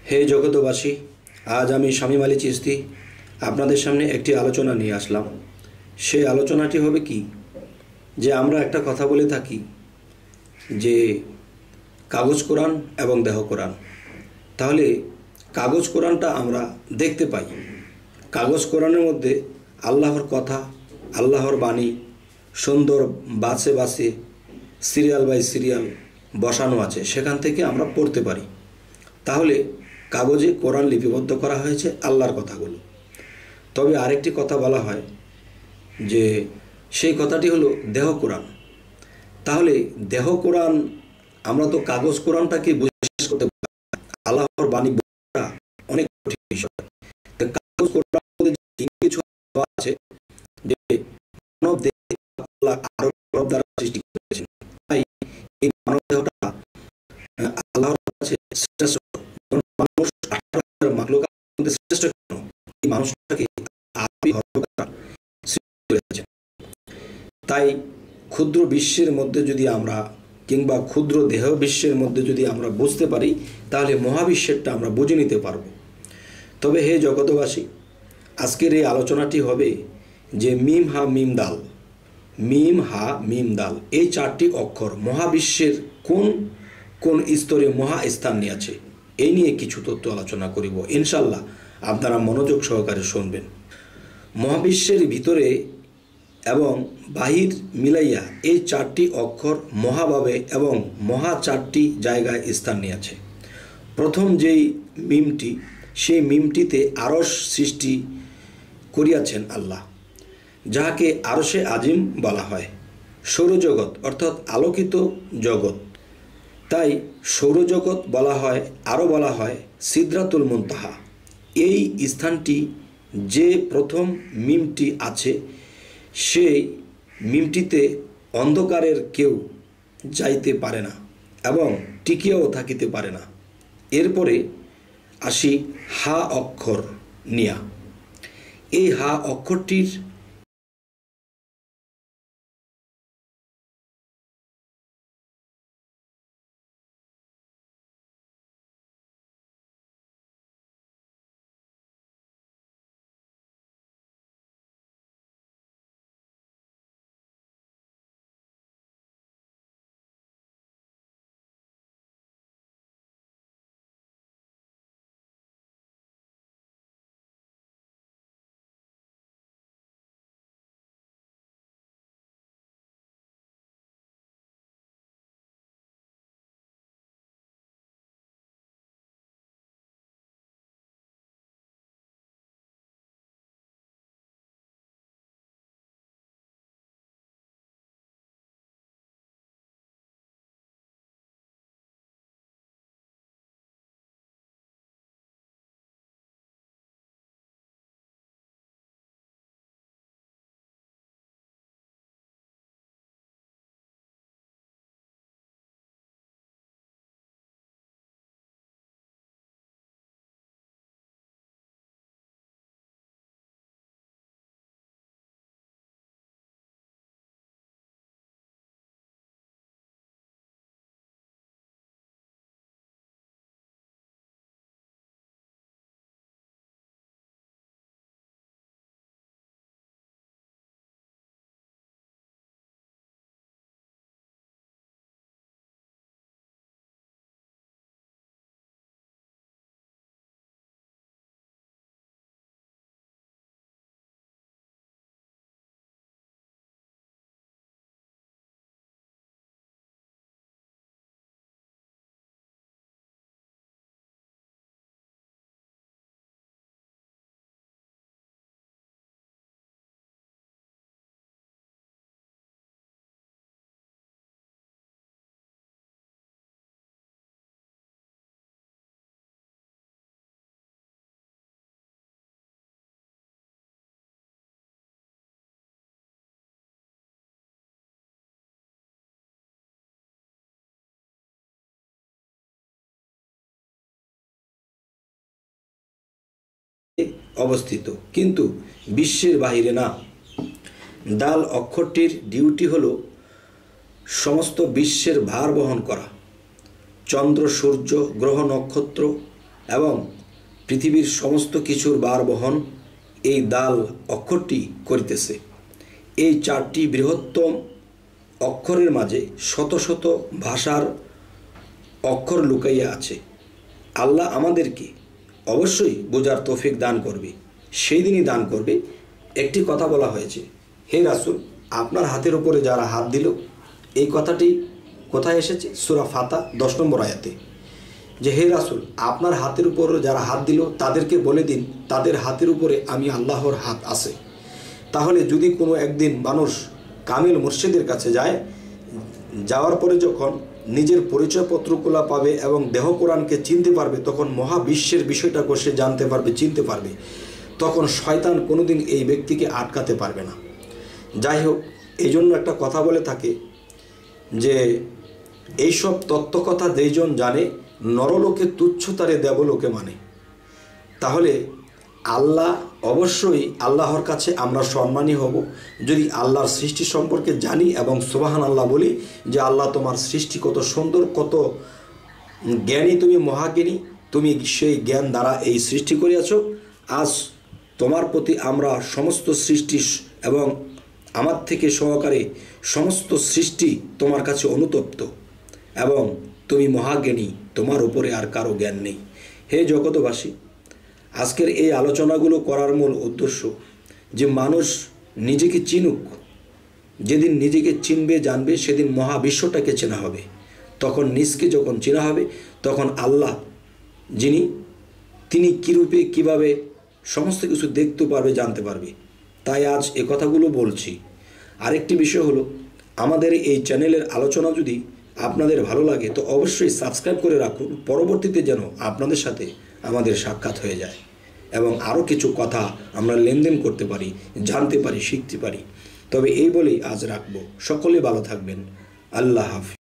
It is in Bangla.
হে জগতবাসী, আজ আমি শামীম আলী চিশতি আপনাদের সামনে একটি আলোচনা নিয়ে আসলাম। সেই আলোচনাটি হবে কি, যে আমরা একটা কথা বলে থাকি যে কাগজ কোরআন এবং দেহ কোরআন। তাহলে কাগজ কোরআনটা আমরা দেখতে পাই। কাগজ কোরআনের মধ্যে আল্লাহর কথা, আল্লাহর বাণী সুন্দর বাসে বাসে সিরিয়াল বাই সিরিয়াল বসানো আছে, সেখান থেকে আমরা পড়তে পারি। তাহলে কাগজে কোরআন লিপিবদ্ধ করা হয়েছে আল্লাহর কথাগুলো। তবে আরেকটি কথা বলা হয় যে সেই কথাটি হলো দেহ কোরআন। তাহলে দেহ কোরআন, আমরা তো কাগজ কোরআনটাকে বিশ্বাস করতে পারি, আল্লাহর বাণী অনেক কঠিন বিষয়। তো কাগজ কোরআন কিছু আছে যে মানব দেহ আল্লাহ আরো দ্বারা সৃষ্টি করেছেন, তাই এই মানব দেহটা আল্লাহর কাছে শ্রেষ্ঠ। মানুষ শ্রেষ্ঠ এই মানুষটাকে তাই ক্ষুদ্র বিশ্বের মধ্যে যদি আমরা কিংবা ক্ষুদ্র দেহ বিশ্বের মধ্যে যদি আমরা বুঝতে পারি, তাহলে মহাবিশ্বেরটা আমরা বুঝে নিতে পারব। তবে হে জগতবাসী, আজকের এই আলোচনাটি হবে যে মিম হা মিম দাল, মিম হা মিম দাল এই চারটি অক্ষর মহাবিশ্বের কোন কোন স্তরে মহা স্থান নিয়েছে, এই নিয়ে কিছু তথ্য আলোচনা করিব। ইনশাল্লাহ আপনারা মনোযোগ সহকারে শুনবেন। মহাবিশ্বের ভিতরে এবং বাহির মিলাইয়া এই চারটি অক্ষর মহাভাবে এবং মহা চারটি জায়গায় স্থান নিয়েছে। প্রথম যেই মিমটি, সেই মিমটিতে আরশ সৃষ্টি করিয়াছেন আল্লাহ, যাহাকে আরশে আজিম বলা হয়। সৌরজগৎ অর্থাৎ আলোকিত জগৎ, তাই সৌরজগৎ বলা হয়। আরও বলা হয় সিদরাতুল মুনতাহা। এই স্থানটি যে প্রথম মিমটি আছে, সেই মিমটিতে অন্ধকারের কেউ যাইতে পারে না এবং টিকিয়াও থাকিতে পারে না। এরপরে আসি হা অক্ষর নিয়া। এই হা অক্ষরটির অবস্থিত, কিন্তু বিশ্বের বাহিরে না। দাল অক্ষরটির ডিউটি হলো সমস্ত বিশ্বের ভার বহন করা। চন্দ্র, সূর্য, গ্রহ, নক্ষত্র এবং পৃথিবীর সমস্ত কিছুর বার বহন এই দাল অক্ষরটি করিতেছে। এই 4টি বৃহত্তম অক্ষরের মাঝে শত শত ভাষার অক্ষর লুকাইয়া আছে। আল্লাহ আমাদেরকে অবশ্যই বোঝার তৌফিক দান করবে, সেই দিনই দান করবে। একটি কথা বলা হয়েছে, হে রাসূল, আপনার হাতের উপরে যারা হাত দিল, এই কথাটি কোথায় এসেছে? সূরা ফাতা 10 নম্বর আয়াতে, যে হে রাসূল, আপনার হাতের উপর যারা হাত দিল তাদেরকে বলে দিন তাদের হাতের উপরে আমি আল্লাহর হাত আছে। তাহলে যদি কোনো একদিন মানুষ কামিল মুর্শিদের কাছে যায়, যাওয়ার পরে যখন নিজের পরিচয়পত্রগুলো পাবে এবং দেহ কোরআনকে চিনতে পারবে, তখন মহাবিশ্বের বিষয়টাকে সে জানতে পারবে, চিনতে পারবে। তখন শয়তান কোনোদিন এই ব্যক্তিকে আটকাতে পারবে না। যাই হোক, এই জন্য একটা কথা বলে থাকে যে এইসব তত্ত্বকথা যেইজন জানে, নরলোকে তুচ্ছতারে দেবলোকে মানে। তাহলে আল্লাহ, অবশ্যই আল্লাহর কাছে আমরা সম্মানী হব যদি আল্লাহর সৃষ্টি সম্পর্কে জানি এবং সুবহান আল্লাহ বলি যে আল্লাহ তোমার সৃষ্টি কত সুন্দর, কত জ্ঞানী, তুমি মহাজ্ঞানী, তুমি সেই জ্ঞান দ্বারা এই সৃষ্টি করিয়াছ। আজ তোমার প্রতি আমরা সমস্ত সৃষ্টি এবং আমার থেকে সহকারে সমস্ত সৃষ্টি তোমার কাছে অনুতপ্ত এবং তুমি মহাজ্ঞানী, তোমার উপরে আর কারো জ্ঞান নেই। হে জগতবাসী, আজকের এই আলোচনাগুলো করার মূল উদ্দেশ্য যে মানুষ নিজেকে চিনুক। যেদিন নিজেকে চিনবে, জানবে, সেদিন মহাবিশ্বটাকে চেনা হবে। তখন নিজকে যখন চেনা হবে, তখন আল্লাহ যিনি, তিনি কীরূপে কীভাবে সমস্ত কিছু দেখতে পারবে, জানতে পারবে। তাই আজ এ কথাগুলো বলছি। আরেকটি বিষয় হলো, আমাদের এই চ্যানেলের আলোচনা যদি আপনাদের ভালো লাগে তো অবশ্যই সাবস্ক্রাইব করে রাখুন, পরবর্তীতে যেন আপনাদের সাথে আমাদের সাক্ষাৎ হয়ে যায় এবং আরও কিছু কথা আমরা লেনদেন করতে পারি, জানতে পারি, শিখতে পারি। তবে এই বলেই আজ রাখবো। সকলে ভালো থাকবেন। আল্লাহ হাফিজ।